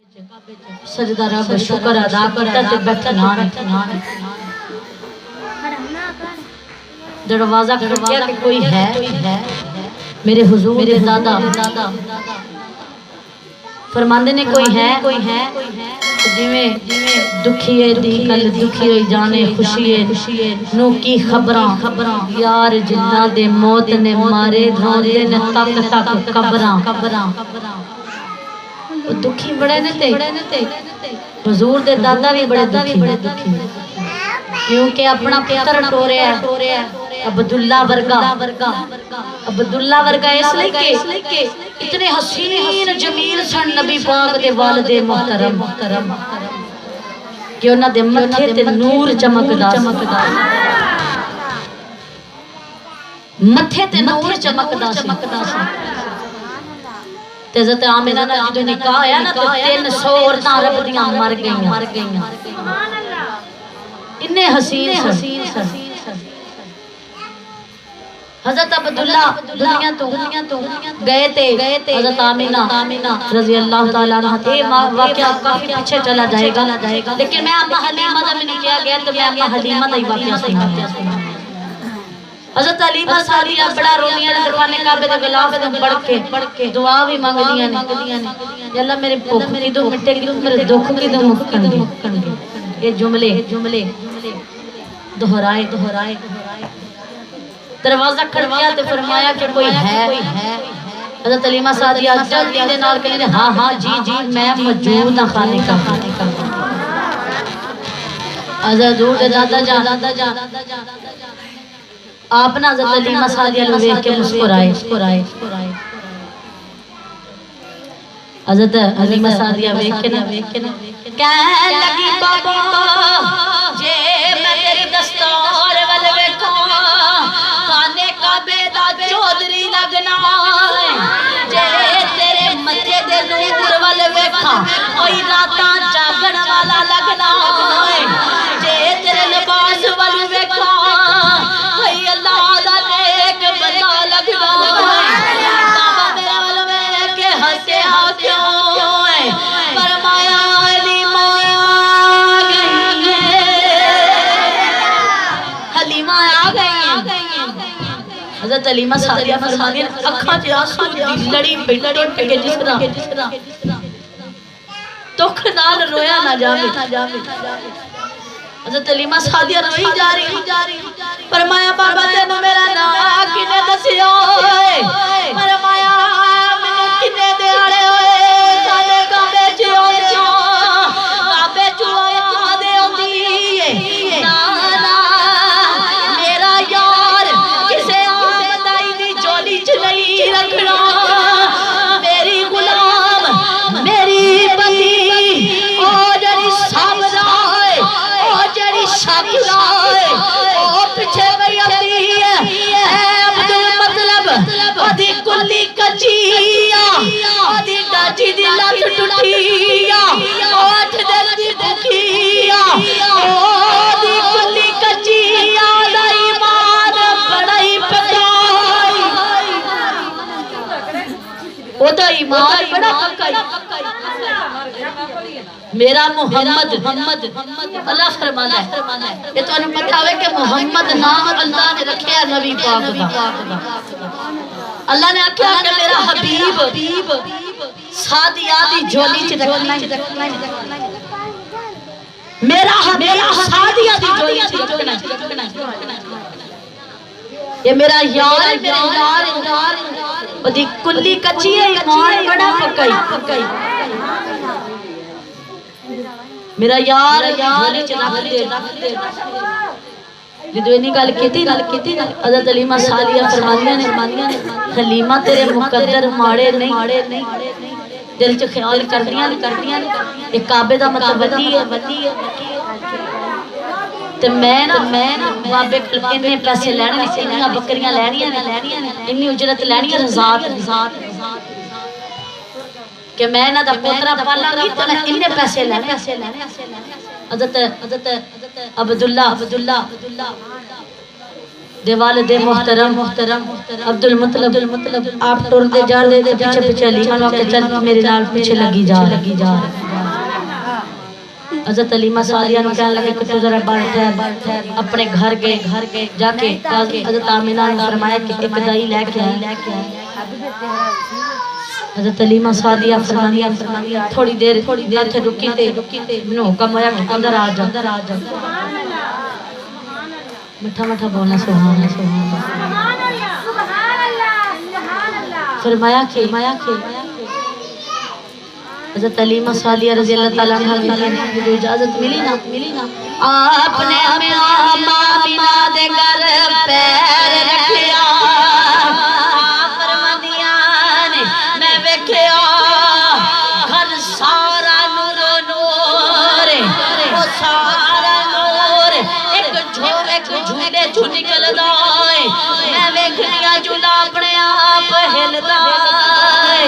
سجدہ رب شکر ادا کرتا تے بیٹھنا نہیں دروازہ کھڑکیا کہ کوئی ہے میرے حضور دے دادا فرماندے نے کوئی ہے جویں دکھی ہے دی کل دکھی ہوئی جانے خوشی ہے نو کی خبراں یار جنہ دے موت نے مارے روندے نے تک تک قبراں دکھی بڑے نے تے حضور دے دادا بھی بڑے دکھی کیونکہ اپنا پتر ٹوریا ہے عبداللہ ورگا اس لئے کہ اتنے حسین جمیل سن نبی پاک دے والد محترم کہ انہاں دے متھے تے نور چمکدا متھے تے نور چمکدا سی تے حضرت آمنہ نے جدوں نکاح آیا نا تے 300 عورتاں رب دیاں مر گئیاں انہیں حسین حضرت عبداللہ دنیا تو گئے تھے حضرت آمینہ رضی اللہ تعالیٰ عنہ یہ واقعہ کافی پیچھے چلا جائے گا لیکن میں اما حلیمہ دا میں نے کیا گیا تو میں اما حلیمہ دا ہی واقعہ سنا حضرت حلیمہ سعدیہ بڑا رونیاں نے دروازے کعبے دے غلاف تے پڑھ کے دعا بھی مانگدیاں نے یا اللہ میرے بھوک کی دو مٹے کی میرے دکھ کی دو مکن گے یہ جملے دہرائے دروازہ کھڑکیا تے فرمایا کہ کوئی ہے حضرت حلیمہ سعدیہ جلدی دے نال کہنے ہاں جی میں موجود ہاں خانے کا حضرت دور دے دادا جان آپ نا حضرت حلیمہ سعدیہ لو دیکھ کے مسکرائے حضرت حلیمہ سعدیہ دیکھ کے نا کہنے لگی بابا جے میں تیری دستار ول ویکھاں خانے کعبے دا چودھری لگنا جے تیرے متھے دے نور ول ویکھاں کوئی راتاں جاگن والا لگنا جے تیرے لباس ول ویکھاں کوئی اللہ دا نیک بندہ لگنا بابا میرا ول ویکھ کے ہنسیا کیوں فرمایا حضرت حلیمہ سعدیہ فرماتی ہیں اکھاں چ آنسو دی لڑی ٹوٹ کے جس طرح دکھ نال رویا نہ جاوے حضرت حلیمہ سعدیہ روئی جا رہی فرمایا بابا تینوں میرا نام کنے دسیا فرمایا مینوں کنے دیاڑے ہوئے کالے کعبے چ اوندے کعبے چ آدے اوندی نا میرا یار کسے نہیں رکھنا میری غلام میری بندی او جڑی صابرہ ہے او جڑی شاکرہ ہے او پیچھے گئی اپنی ہے اے عبدالمطلب ادھی کلی کچیا ادھی ڈاچی دی لات ٹوٹیا اوٹھ دل دی بکیا ادھی کلی کچیا دا ایمان بڑائی پکا وہ تو ایمان بڑا پکائی میرا محمد اللہ فرمانا ہے یہ تو انہوں پتہ ہوئے کہ محمد نام اللہ نے رکھیا نبی پاک دا اللہ نے آکھیا کہ میرا حبیب سعدیہ دی جولی چ رکھنا میرا حبیب سعدیہ دی جولی چ رکھنا یہ میرا یار ودی کلی کچی ہے ایمان بڑا پکائی میرا یار جھولی چ رکھ دے جدو انہی گل کیتی حضرت حلیمہ سعدیہ فرمانیاں نے حلیمہ تیرے مقدر ماڑے نہیں دل چ خیال کردیاں یہ کعبے دا مطلب ودی ہے تے میں بابے انہیں پیسے لینے انہیں بکریاں لینیاں انہیں اجرت لینیاں ذات کہ میں انہاں دا پوترا پالا گی تو میں انہیں پیسے لینے حضرت عبداللہ دے والد محترم عبدالمطلب آپ ٹور دے جا دے پیچھے علی مانو کہ چل میرے نال پیچھے لگی جا حضرت علیمہ سعدیہ نے کہنے لگے کہ تو ذرا ٹھہر اپنے گھر گئے جا کے حضرت آمینہ نے فرمایا کہ ایک دائی لے کے آئے. حضرت علیمہ سعدیہ فرمانی تھوڑی دیر تھے رکی تے منو حکم ہویا کہ اندر آ جا. مٹھا مٹھا بولنا سبحان اللہ. فرمایا کہ حضرت علیمہ سعدیہ رضی اللہ تعالیٰ عنہ کو اجازت ملی نا آپ نے ہمیں آمینہ دے گھر پیر رکھیا. فرمانیاں نے میں ویکھیا گھر سارا نور وہ سارا نور ایک جھولے چو نکلدا ہے. میں ویکھنیا جھولا اپنے آپ ہلدا ہے.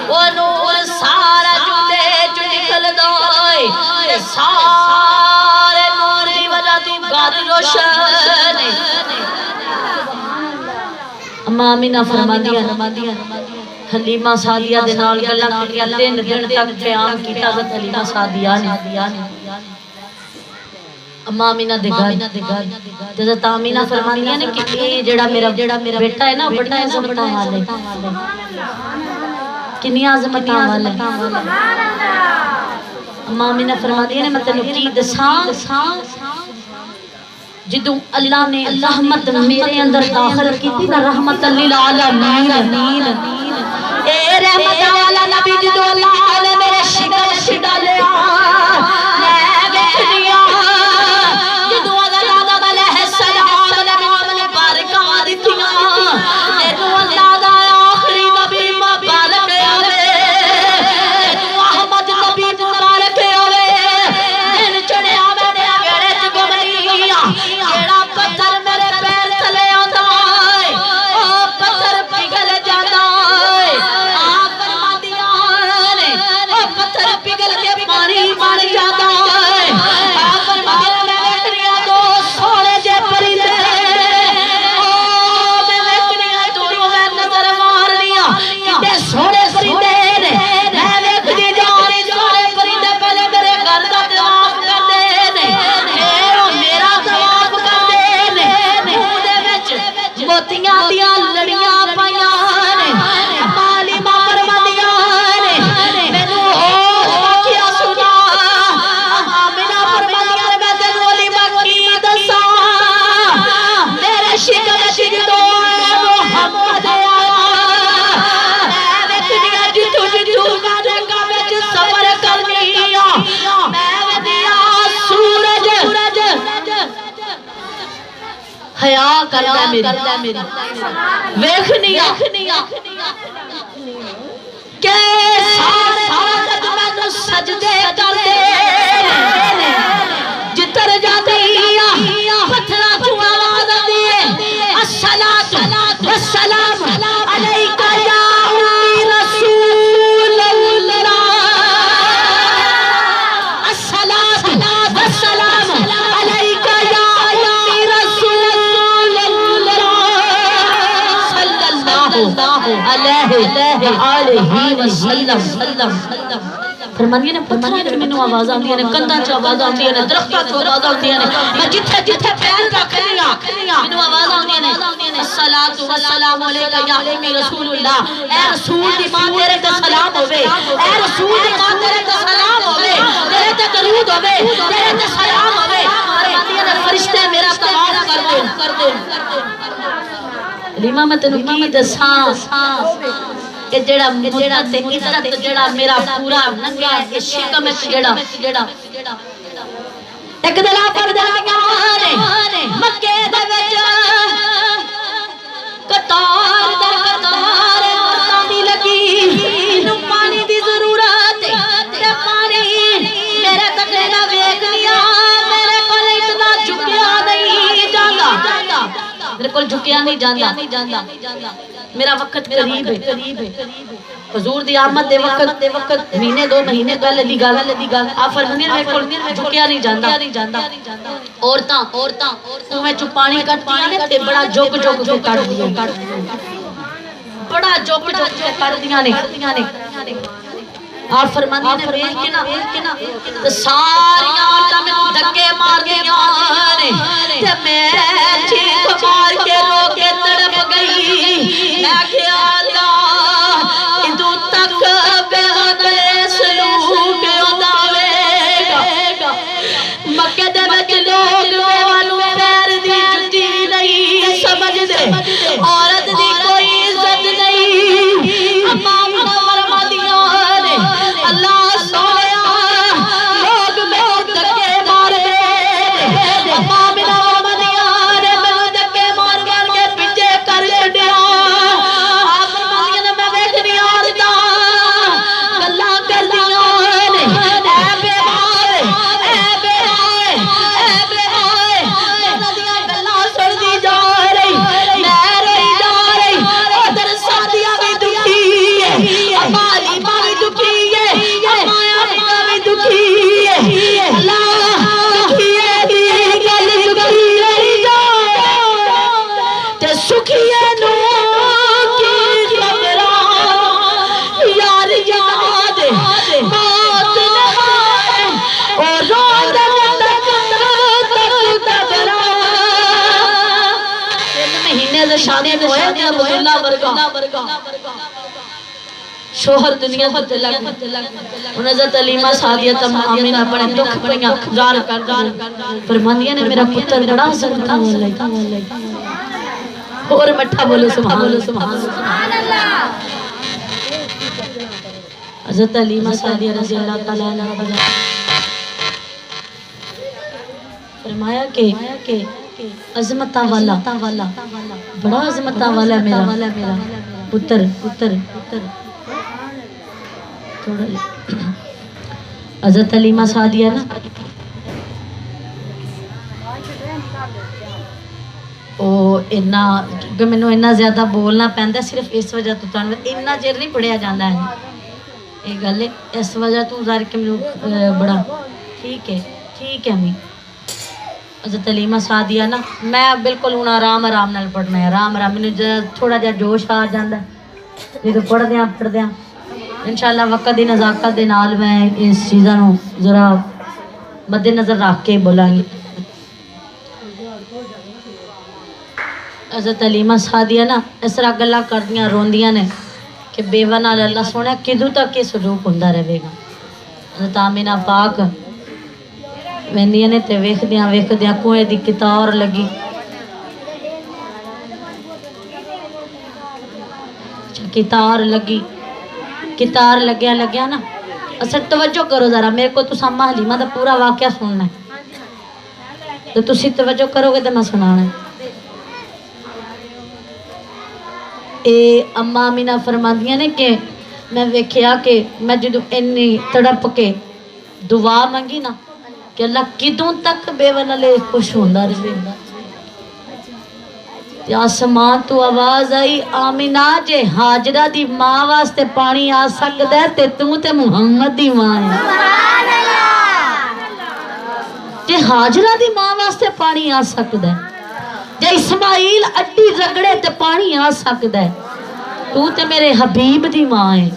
وہ نور سارا جھولے چو نکلدا ہے. سارے نور دی وجہ تو گھر روشن ہے. اما آمینہ فرماندیاں حلیمہ سعدیہ دے نال گلاں کیتیاں 3 دن تک قیام کیتا حضرت حلیمہ سعدیہ نے. اما آمینہ دے گھر حضرت آمینہ فرماندیاں نے کہ اے جڑا میرا بیٹا ہے نا بڑا عظمتاں والا ہے. کنی عظمتاں والا ہے. اما آمینہ فرماندیاں نے میں تینوں کی دساں جدوں اللہ نے رحمت میرے اندر داخل کی تھی نا رحمت للعالمین. اے رحمت والا نبی جدوں اللہ نے میرے شکل وچ ڈالیا میں ویکھنیا جدوں اللہ علیہ السلام نے مینوں برکات دتیاں. جدوں اللہ دا آخری نبی مبارک ہوئے جدوں احمد نبی مبارک ہوئے دن چڑھیا میں گڑے چ گمنیاں جیڑا پتھر میرے پیر تھلے آندا ہے او پتھر پگھل جاتا ہے. آپ فرماندیاں نے او پتھر پگھل کے پانی بن جاتا ہے. آپ فرماندیاں میں ویکھنیا دو سونے جے پرندے او میں ویکھنیا دوروں میں نظر مارنیاں کتے سونے پرندے نے. میں ویکھدی جانی سونے پرندے پہلے میرے گھر دا طواف کردے نے میرا طواف کردے نے. منہ دے وچ موتیاں دیاں لڑیاں پائیاں نے. علیمہ فرماندیاں نے مینوں ہوش بخیا سنا. آمینہ فرماندیاں نے میں تینوں علیمہ کی دساں میرے شکل وچ جدوں محمد آیا میں ویکھنیا جتھوں گاڑیاں وچ سفر کرنی میں ودیا سورج حیا کردا میری ویکھنیا کہ سارے سجد مینوں سجدے کردے جتر جاندی پتھراں چوں آواز آندی ہے الصلاۃ والسلام علیک یا امی رسول اللہ. الصلاۃ والسلام علیک یا امی رسول اللہ صلی اللہ علیہ وسلم. فرمانیاں نے پتھراں وچ مینوں آواز آندی ہے کنداں چ آواز آندی ہے درختاں چ آواز آندی ہے میں جتھے جتھے پیر رکھنی مینوں آواز آندی ہے الصلاۃ والسلام علیک یا امی رسول اللہ. اے رسول دی ماں تیرے تے سلام ہوے. اے رسول دی ماں تیرے تے سلام ہوے. تیرے تے درود ہوے. تیرے تے سلام ہوے. فرماندیاں نے فرشتے میرا طواف کر دے. علیمہ میں تینوں کی دساں کہ جڑا مدت تے عزت جڑا میرا پورا ننگا ہے شکم وچ جڑا ایک دلا پردیاں نے مکے دے وچ قطار در قطار عورتاں دی لگی نو پانی دی ضرورت تے پانی میرے تک نہ ویکھنیا میرے کول اتنا جھکیا نہیں جاندا. میرے کول جھکیا نہیں جاندا. میرا وقت قریب ہے. حضور دی آمد دے وقت مہینے 2 مہینے گل دی گل آپ فرماندیاں میرے کول جھکیا نہیں جاندا. عورتاں اوویں چ پانی کٹدیاں نے تے بڑا جگ کے کڈدیاں بڑا جگ کے کڈدیاں نے. آپ فرماندی نے ویکھ کے نا تے ساریاں عورتاں مینوں دھکے مار دیاں نے تے میں چیخ مار کے رو کے تڑپ گئی میں کہ اللہ ادوں تک بے غدر سلوک انداوے گا مکے دے وچ لوگ والوں پیر دی جُتی نہیں سمجھ دے عورت دی کوئی عزت نہیں اماں فرما دیاں نے اللہ سونیا لوگ دھکے مار دے اماں بنا فرما دیاں نے مینوں دھکے مار مار کے پیچھے کر چھڈیا آپ فرما دیاں نے میں ویکھنی عورتاں گلاں کردیاں نے اے بے مار اے بے مار اے بے مار انہاں دیاں گلاں سندی جا رہی میں روئی جا رہی ادھر سادیاں بھی دکھی ہے اماں علیمہ بھی دکھی ہے اماں علیمہ بھی دکھی ہے اللہ دکھی ہے گل دکھی رہی جا تے سکھیے نو کی خبراں یار یاد موت نہ او روندن تک قبراں 3 مہینے دے شادی ہوئے تے عبداللہ ورگا شوہر دنیا تے لگ حضرت علیمہ سعدیہ آمینہ اپنے دکھ پیاں ظاہر کر فرماندیاں نے میرا پتر بڑا سنتا اللہ اور مٹھا بولے سبحان اللہ حضرت علیمہ سعدیہ رضی اللہ تعالیٰ عنہ فرمایا کہ عظمتہ والا بڑا عظمتہ والا میرا پتر حضرت علیمہ سعدیہ نا مینوں اتنا زیادہ بولنا پیندا صرف اس وجہ تو اتنا چیر نہیں پڑھیا جاتا ہے یہ گل اس وجہ تو ظاہر کہ مینوں بڑا ٹھیک ہے میں حضرت علیمہ سعدیہ نا میں بالکل ہوں آرام نال پڑھنا ہے آرام مینوں تھوڑا جہا جوش آ جاتا ہے جدوں پڑھدیاں انشاءاللہ وقت دی نزاکت دے نال میں اس چیزاں نوں ذرا مد نظر رکھ کے بولاں گی حضرت علیمہ سعدیہ نا اس طرح گلاں کردیاں روندیاں نے کہ بیوہ نال اللہ سونا کدوں تک یہ سلوک ہوندا رہے گا حضرت آمینہ پاک ویندیاں نے تے ویکھدیاں کنویں دی کتار لگی کتار لگیا نا اصل توجہ کرو ذرا میرے کو تو اماں حلیمہ دا پورا واقعہ سننا ہے تو تسی توجہ کرو گے تو میں سنانا ہے اماں آمینہ فرماندیاں نے کہ میں ویکھیا کہ میں جدوں انی تڑپ کے دعا منگی نا کہ اللہ کدوں تک بیوہ نالے خوش ہوندا رہے آسمان تو آواز آئی آمینہ جے حاجرہ دی ماں واسطے پانی آ سکتا ہے تے تو تے محمد دی ماں ہے جے حاجرہ دی ماں واسطے پانی آ سکتا ہے جے اسماعیل اڈی رگڑے تے پانی آ سکتا ہے تو تے میرے حبیب دی ماں ہے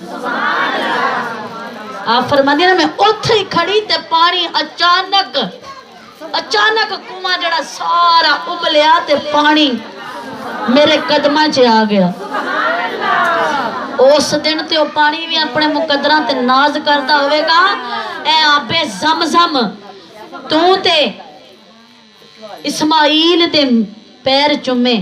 آپ فرماندے نا میں اتھے ہی کھڑی تے پانی اچانک کنواں جڑا سارا ابلیا تے پانی میرے قدمہ چے آ گیا اس دن تے وہ پانی بھی اپنے مقدرہ تے ناز کرتا ہوئے گا اے آبے زمزم تو تے اسماعیل دے پیر چمے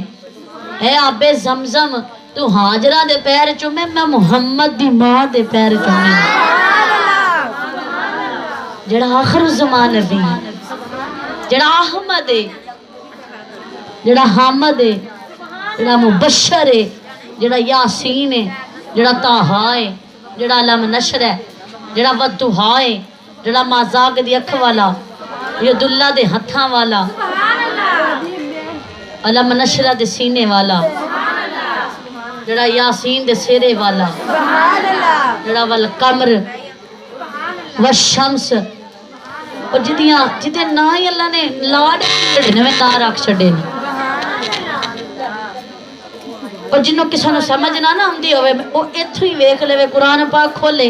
اے آبے زمزم تو حاجرہ دے پیر چمے میں محمد دی ماں دے پیر چمے جڑا آخر زمان نبی جڑا احمد ہے جڑا حامد ہے جڑا مبشر ہے جڑا یاسین ہے جڑا طاہا ہے جڑا علم نشر ہے جڑا ودہا ہے جڑا مازاگ دی اکھ والا ید اللہ دے ہتھاں والا علم نشر دے سینے والا جڑا یاسین دے سیرے والا جڑا والقمر والشمس اور جدے نا ہی اللہ نے لاڈ نویں نا رکھ چھڑے نے اور جنہوں کسانوں سمجھ نہ آمدی ہوئے وہ اتھو ہی ویکھ لے قرآن پاک کھولے